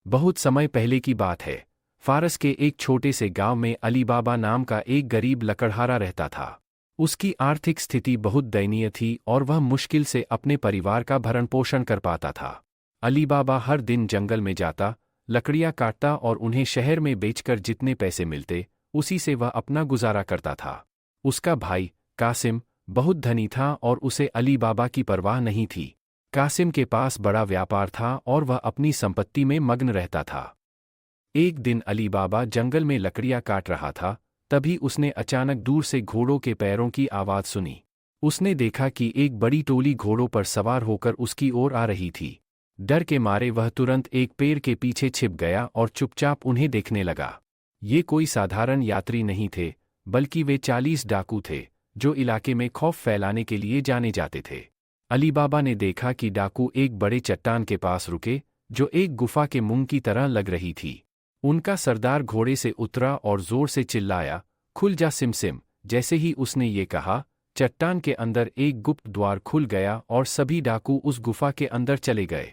बहुत समय पहले की बात है। फारस के एक छोटे से गांव में अली बाबा नाम का एक गरीब लकड़हारा रहता था। उसकी आर्थिक स्थिति बहुत दयनीय थी और वह मुश्किल से अपने परिवार का भरण पोषण कर पाता था। अली बाबा हर दिन जंगल में जाता, लकड़ियां काटता और उन्हें शहर में बेचकर जितने पैसे मिलते उसी से वह अपना गुजारा करता था। उसका भाई कासिम बहुत धनी था और उसे अली बाबा की परवाह नहीं थी। कासिम के पास बड़ा व्यापार था और वह अपनी संपत्ति में मग्न रहता था। एक दिन अली बाबा जंगल में लकड़ियां काट रहा था, तभी उसने अचानक दूर से घोड़ों के पैरों की आवाज़ सुनी। उसने देखा कि एक बड़ी टोली घोड़ों पर सवार होकर उसकी ओर आ रही थी। डर के मारे वह तुरंत एक पेड़ के पीछे छिप गया और चुपचाप उन्हें देखने लगा। ये कोई साधारण यात्री नहीं थे, बल्कि वे 40 डाकू थे, जो इलाके में खौफ फैलाने के लिए जाने जाते थे। अली बाबा ने देखा कि डाकू एक बड़े चट्टान के पास रुके, जो एक गुफा के मुंह की तरह लग रही थी। उनका सरदार घोड़े से उतरा और जोर से चिल्लाया, खुल जा सिमसिम। जैसे ही उसने ये कहा, चट्टान के अंदर एक गुप्त द्वार खुल गया और सभी डाकू उस गुफा के अंदर चले गए।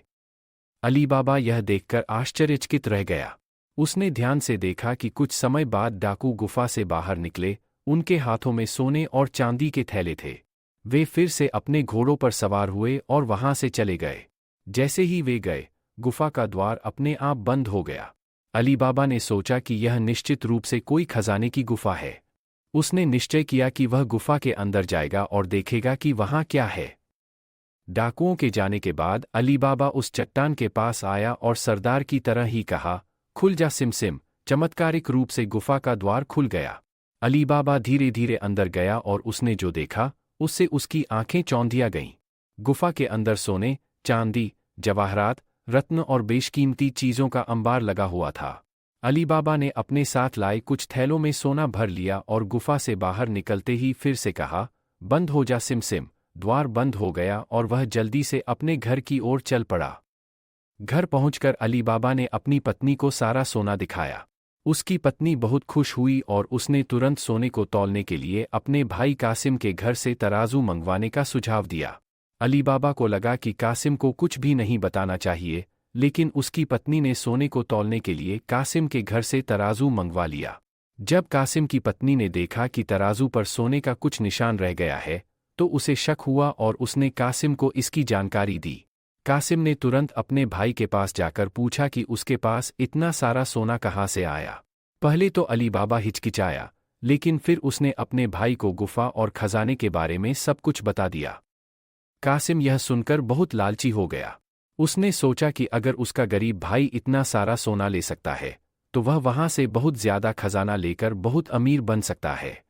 अली बाबा यह देखकर आश्चर्यचकित रह गया। उसने ध्यान से देखा कि कुछ समय बाद डाकू गुफा से बाहर निकले। उनके हाथों में सोने और चांदी के थैले थे। वे फिर से अपने घोड़ों पर सवार हुए और वहां से चले गए। जैसे ही वे गए, गुफा का द्वार अपने आप बंद हो गया। अली बाबा ने सोचा कि यह निश्चित रूप से कोई खजाने की गुफा है। उसने निश्चय किया कि वह गुफा के अंदर जाएगा और देखेगा कि वहां क्या है। डाकुओं के जाने के बाद अली बाबा उस चट्टान के पास आया और सरदार की तरह ही कहा, खुल जा सिमसिम। चमत्कारिक रूप से गुफा का द्वार खुल गया। अली बाबा धीरे धीरे अंदर गया और उसने जो देखा, उससे उसकी आंखें चौंधिया गईं। गुफा के अंदर सोने, चांदी, जवाहरात, रत्न और बेशकीमती चीज़ों का अंबार लगा हुआ था। अली बाबा ने अपने साथ लाए कुछ थैलों में सोना भर लिया और गुफा से बाहर निकलते ही फिर से कहा, बंद हो जा सिमसिम। द्वार बंद हो गया और वह जल्दी से अपने घर की ओर चल पड़ा। घर पहुंचकर अली बाबा ने अपनी पत्नी को सारा सोना दिखाया। उसकी पत्नी बहुत खुश हुई और उसने तुरंत सोने को तौलने के लिए अपने भाई कासिम के घर से तराजू मंगवाने का सुझाव दिया। अली बाबा को लगा कि कासिम को कुछ भी नहीं बताना चाहिए, लेकिन उसकी पत्नी ने सोने को तौलने के लिए कासिम के घर से तराजू मंगवा लिया। जब कासिम की पत्नी ने देखा कि तराजू पर सोने का कुछ निशान रह गया है, तो उसे शक हुआ और उसने कासिम को इसकी जानकारी दी। कासिम ने तुरंत अपने भाई के पास जाकर पूछा कि उसके पास इतना सारा सोना कहाँ से आया। पहले तो अली बाबा हिचकिचाया, लेकिन फिर उसने अपने भाई को गुफा और खजाने के बारे में सब कुछ बता दिया। कासिम यह सुनकर बहुत लालची हो गया। उसने सोचा कि अगर उसका गरीब भाई इतना सारा सोना ले सकता है, तो वह वहां से बहुत ज्यादा खजाना लेकर बहुत अमीर बन सकता है।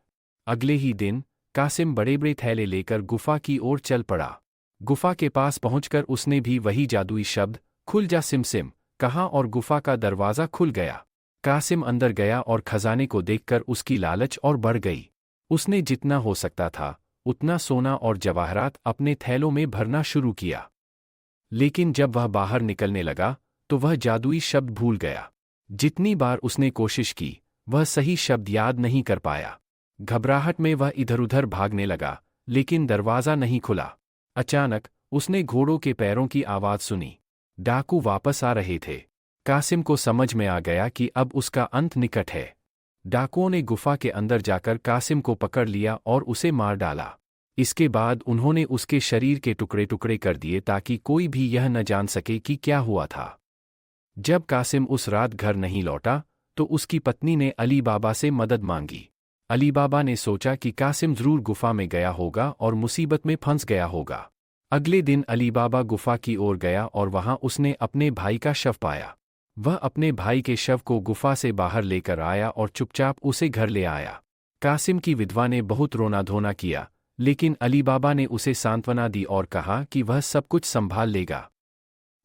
अगले ही दिन कासिम बड़े बड़े थैले लेकर गुफा की ओर चल पड़ा। गुफा के पास पहुंचकर उसने भी वही जादुई शब्द, खुल जा सिमसिम, कहा और गुफा का दरवाज़ा खुल गया। कासिम अंदर गया और खजाने को देखकर उसकी लालच और बढ़ गई। उसने जितना हो सकता था उतना सोना और जवाहरात अपने थैलों में भरना शुरू किया। लेकिन जब वह बाहर निकलने लगा, तो वह जादुई शब्द भूल गया। जितनी बार उसने कोशिश की, वह सही शब्द याद नहीं कर पाया। घबराहट में वह इधर उधर भागने लगा, लेकिन दरवाज़ा नहीं खुला। अचानक उसने घोड़ों के पैरों की आवाज़ सुनी। डाकू वापस आ रहे थे। कासिम को समझ में आ गया कि अब उसका अंत निकट है। डाकुओं ने गुफा के अंदर जाकर कासिम को पकड़ लिया और उसे मार डाला। इसके बाद उन्होंने उसके शरीर के टुकड़े टुकड़े कर दिए ताकि कोई भी यह न जान सके कि क्या हुआ था। जब कासिम उस रात घर नहीं लौटा, तो उसकी पत्नी ने अली बाबा से मदद मांगी। अली बाबा ने सोचा कि कासिम जरूर गुफा में गया होगा और मुसीबत में फंस गया होगा। अगले दिन अली बाबा गुफा की ओर गया और वहां उसने अपने भाई का शव पाया। वह अपने भाई के शव को गुफा से बाहर लेकर आया और चुपचाप उसे घर ले आया। कासिम की विधवा ने बहुत रोना धोना किया, लेकिन अली बाबा ने उसे सांत्वना दी और कहा कि वह सब कुछ संभाल लेगा।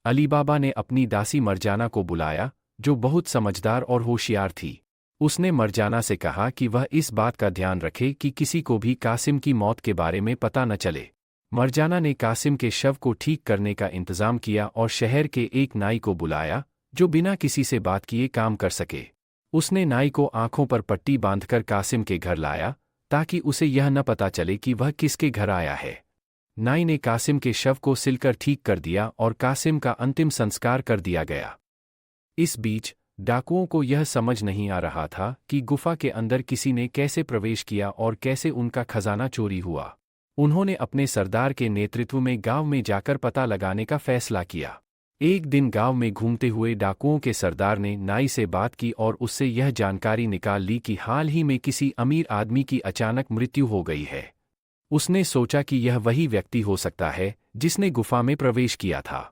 अली बाबा ने अपनी दासी मरजाना को बुलाया, जो बहुत समझदार और होशियार थी। उसने मरजाना से कहा कि वह इस बात का ध्यान रखे कि किसी को भी कासिम की मौत के बारे में पता न चले। मरजाना ने कासिम के शव को ठीक करने का इंतजाम किया और शहर के एक नाई को बुलाया, जो बिना किसी से बात किए काम कर सके। उसने नाई को आंखों पर पट्टी बांधकर कासिम के घर लाया, ताकि उसे यह न पता चले कि वह किसके घर आया है। नाई ने कासिम के शव को सिलकर ठीक कर दिया और कासिम का अंतिम संस्कार कर दिया गया। इस बीच डाकुओं को यह समझ नहीं आ रहा था कि गुफा के अंदर किसी ने कैसे प्रवेश किया और कैसे उनका खजाना चोरी हुआ। उन्होंने अपने सरदार के नेतृत्व में गांव में जाकर पता लगाने का फैसला किया। एक दिन गांव में घूमते हुए डाकुओं के सरदार ने नाई से बात की और उससे यह जानकारी निकाल ली कि हाल ही में किसी अमीर आदमी की अचानक मृत्यु हो गई है। उसने सोचा कि यह वही व्यक्ति हो सकता है जिसने गुफा में प्रवेश किया था।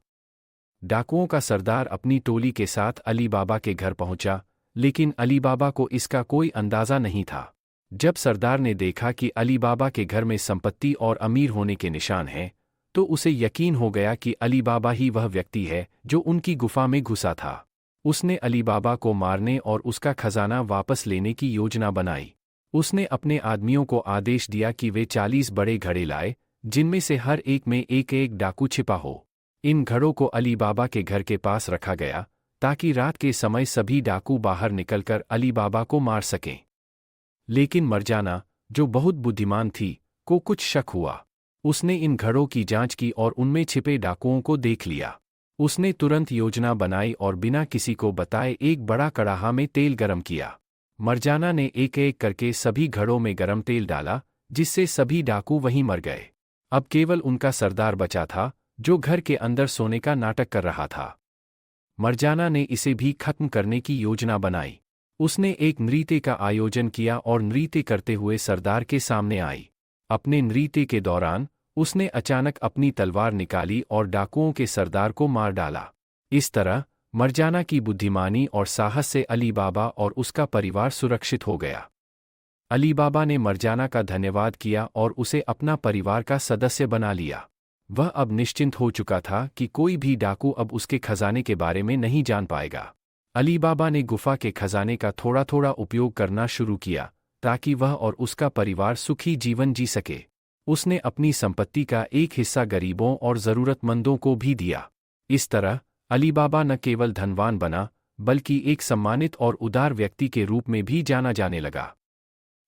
डाकुओं का सरदार अपनी टोली के साथ अली बाबा के घर पहुंचा, लेकिन अली बाबा को इसका कोई अंदाजा नहीं था। जब सरदार ने देखा कि अली बाबा के घर में संपत्ति और अमीर होने के निशान हैं, तो उसे यकीन हो गया कि अली बाबा ही वह व्यक्ति है जो उनकी गुफा में घुसा था। उसने अली बाबा को मारने और उसका खजाना वापस लेने की योजना बनाई। उसने अपने आदमियों को आदेश दिया कि वे 40 बड़े घड़े लाए, जिनमें से हर एक में एक एक डाकू छिपा हो। इन घड़ों को अली बाबा के घर के पास रखा गया ताकि रात के समय सभी डाकू बाहर निकलकर अली बाबा को मार सकें। लेकिन मरजाना, जो बहुत बुद्धिमान थी, को कुछ शक हुआ। उसने इन घड़ों की जांच की और उनमें छिपे डाकुओं को देख लिया। उसने तुरंत योजना बनाई और बिना किसी को बताए एक बड़ा कड़ाहा में तेल गरम किया। मरजाना ने एक एक करके सभी घड़ों में गरम तेल डाला, जिससे सभी डाकू वहीं मर गए। अब केवल उनका सरदार बचा था, जो घर के अंदर सोने का नाटक कर रहा था। मरजाना ने इसे भी खत्म करने की योजना बनाई। उसने एक नृत्य का आयोजन किया और नृत्य करते हुए सरदार के सामने आई। अपने नृत्य के दौरान उसने अचानक अपनी तलवार निकाली और डाकुओं के सरदार को मार डाला। इस तरह मरजाना की बुद्धिमानी और साहस से अली बाबा और उसका परिवार सुरक्षित हो गया। अली बाबा ने मरजाना का धन्यवाद किया और उसे अपना परिवार का सदस्य बना लिया। वह अब निश्चिंत हो चुका था कि कोई भी डाकू अब उसके खजाने के बारे में नहीं जान पाएगा। अली बाबा ने गुफा के खजाने का थोड़ा थोड़ा उपयोग करना शुरू किया ताकि वह और उसका परिवार सुखी जीवन जी सके। उसने अपनी संपत्ति का एक हिस्सा गरीबों और ज़रूरतमंदों को भी दिया। इस तरह अली बाबा न केवल धनवान बना, बल्कि एक सम्मानित और उदार व्यक्ति के रूप में भी जाना जाने लगा।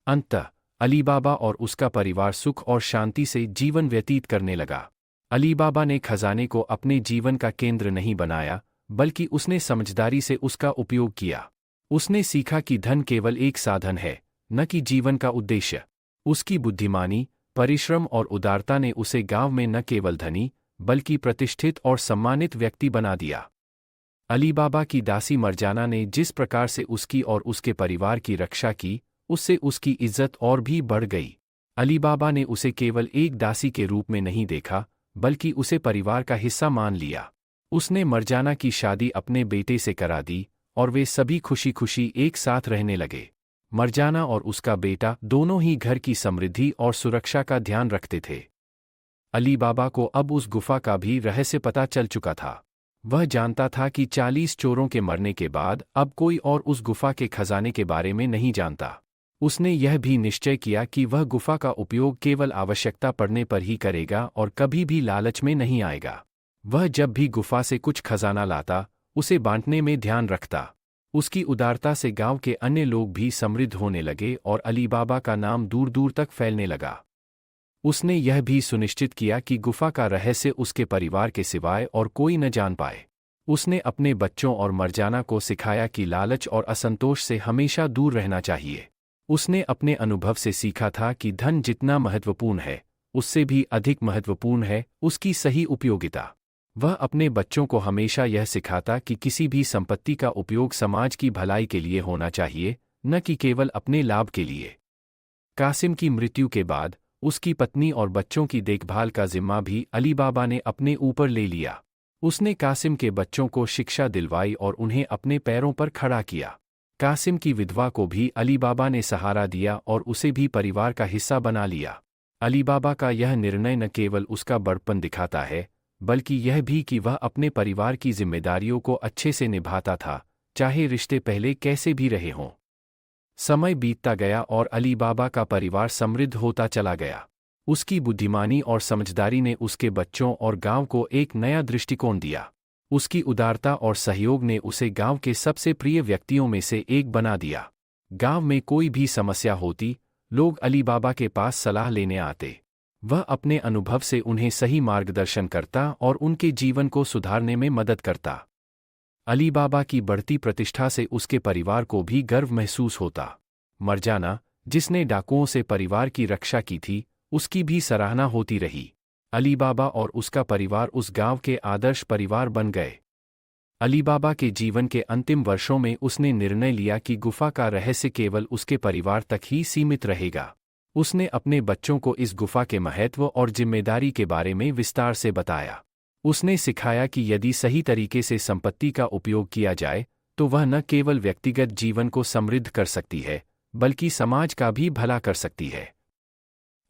अंततः अली बाबा और उसका परिवार सुख और शांति से जीवन व्यतीत करने लगा। अली बाबा ने खजाने को अपने जीवन का केंद्र नहीं बनाया, बल्कि उसने समझदारी से उसका उपयोग किया। उसने सीखा कि धन केवल एक साधन है, न कि जीवन का उद्देश्य। उसकी बुद्धिमानी, परिश्रम और उदारता ने उसे गांव में न केवल धनी, बल्कि प्रतिष्ठित और सम्मानित व्यक्ति बना दिया। अली बाबा की दासी मरजाना ने जिस प्रकार से उसकी और उसके परिवार की रक्षा की, उससे उसकी इज्जत और भी बढ़ गई। अली बाबा ने उसे केवल एक दासी के रूप में नहीं देखा, बल्कि उसे परिवार का हिस्सा मान लिया। उसने मरजाना की शादी अपने बेटे से करा दी और वे सभी खुशी खुशी एक साथ रहने लगे। मरजाना और उसका बेटा दोनों ही घर की समृद्धि और सुरक्षा का ध्यान रखते थे। अली बाबा को अब उस गुफा का भी रहस्य पता चल चुका था। वह जानता था कि 40 चोरों के मरने के बाद अब कोई और उस गुफा के खजाने के बारे में नहीं जानता। उसने यह भी निश्चय किया कि वह गुफा का उपयोग केवल आवश्यकता पड़ने पर ही करेगा और कभी भी लालच में नहीं आएगा। वह जब भी गुफा से कुछ खजाना लाता, उसे बांटने में ध्यान रखता। उसकी उदारता से गांव के अन्य लोग भी समृद्ध होने लगे और अली बाबा का नाम दूर दूर तक फैलने लगा। उसने यह भी सुनिश्चित किया कि गुफा का रहस्य उसके परिवार के सिवाय और कोई न जान पाए। उसने अपने बच्चों और मरजाना को सिखाया कि लालच और असंतोष से हमेशा दूर रहना चाहिए। उसने अपने अनुभव से सीखा था कि धन जितना महत्वपूर्ण है, उससे भी अधिक महत्वपूर्ण है उसकी सही उपयोगिता। वह अपने बच्चों को हमेशा यह सिखाता कि किसी भी संपत्ति का उपयोग समाज की भलाई के लिए होना चाहिए, न कि केवल अपने लाभ के लिए। कासिम की मृत्यु के बाद उसकी पत्नी और बच्चों की देखभाल का जिम्मा भी अली बाबा ने अपने ऊपर ले लिया। उसने कासिम के बच्चों को शिक्षा दिलवाई और उन्हें अपने पैरों पर खड़ा किया। कासिम की विधवा को भी अली बाबा ने सहारा दिया और उसे भी परिवार का हिस्सा बना लिया। अली बाबा का यह निर्णय न केवल उसका बड़पन दिखाता है, बल्कि यह भी कि वह अपने परिवार की जिम्मेदारियों को अच्छे से निभाता था, चाहे रिश्ते पहले कैसे भी रहे हों। समय बीतता गया और अली बाबा का परिवार समृद्ध होता चला गया। उसकी बुद्धिमानी और समझदारी ने उसके बच्चों और गांव को एक नया दृष्टिकोण दिया। उसकी उदारता और सहयोग ने उसे गांव के सबसे प्रिय व्यक्तियों में से एक बना दिया। गांव में कोई भी समस्या होती, लोग अली बाबा के पास सलाह लेने आते। वह अपने अनुभव से उन्हें सही मार्गदर्शन करता और उनके जीवन को सुधारने में मदद करता। अली बाबा की बढ़ती प्रतिष्ठा से उसके परिवार को भी गर्व महसूस होता। मर्जाना, जिसने डाकुओं से परिवार की रक्षा की थी, उसकी भी सराहना होती रही। अली बाबा और उसका परिवार उस गांव के आदर्श परिवार बन गए। अली बाबा के जीवन के अंतिम वर्षों में उसने निर्णय लिया कि गुफा का रहस्य केवल उसके परिवार तक ही सीमित रहेगा। उसने अपने बच्चों को इस गुफा के महत्व और जिम्मेदारी के बारे में विस्तार से बताया। उसने सिखाया कि यदि सही तरीके से संपत्ति का उपयोग किया जाए तो वह न केवल व्यक्तिगत जीवन को समृद्ध कर सकती है, बल्कि समाज का भी भला कर सकती है।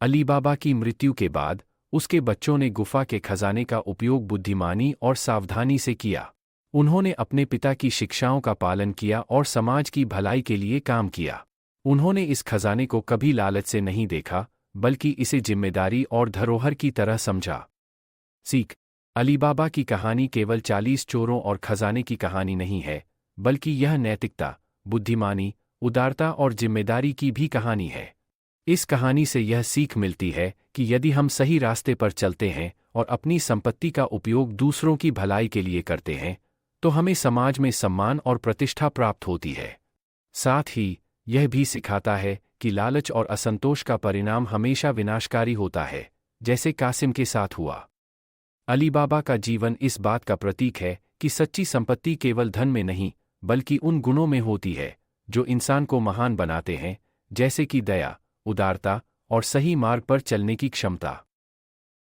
अली बाबा की मृत्यु के बाद उसके बच्चों ने गुफा के खजाने का उपयोग बुद्धिमानी और सावधानी से किया। उन्होंने अपने पिता की शिक्षाओं का पालन किया और समाज की भलाई के लिए काम किया। उन्होंने इस खजाने को कभी लालच से नहीं देखा, बल्कि इसे जिम्मेदारी और धरोहर की तरह समझा। सीख: अली बाबा की कहानी केवल 40 चोरों और खजाने की कहानी नहीं है, बल्कि यह नैतिकता, बुद्धिमानी, उदारता और जिम्मेदारी की भी कहानी है। इस कहानी से यह सीख मिलती है कि यदि हम सही रास्ते पर चलते हैं और अपनी संपत्ति का उपयोग दूसरों की भलाई के लिए करते हैं, तो हमें समाज में सम्मान और प्रतिष्ठा प्राप्त होती है। साथ ही यह भी सिखाता है कि लालच और असंतोष का परिणाम हमेशा विनाशकारी होता है, जैसे कासिम के साथ हुआ। अली बाबा का जीवन इस बात का प्रतीक है कि सच्ची संपत्ति केवल धन में नहीं, बल्कि उन गुणों में होती है जो इंसान को महान बनाते हैं, जैसे कि दया, उदारता और सही मार्ग पर चलने की क्षमता।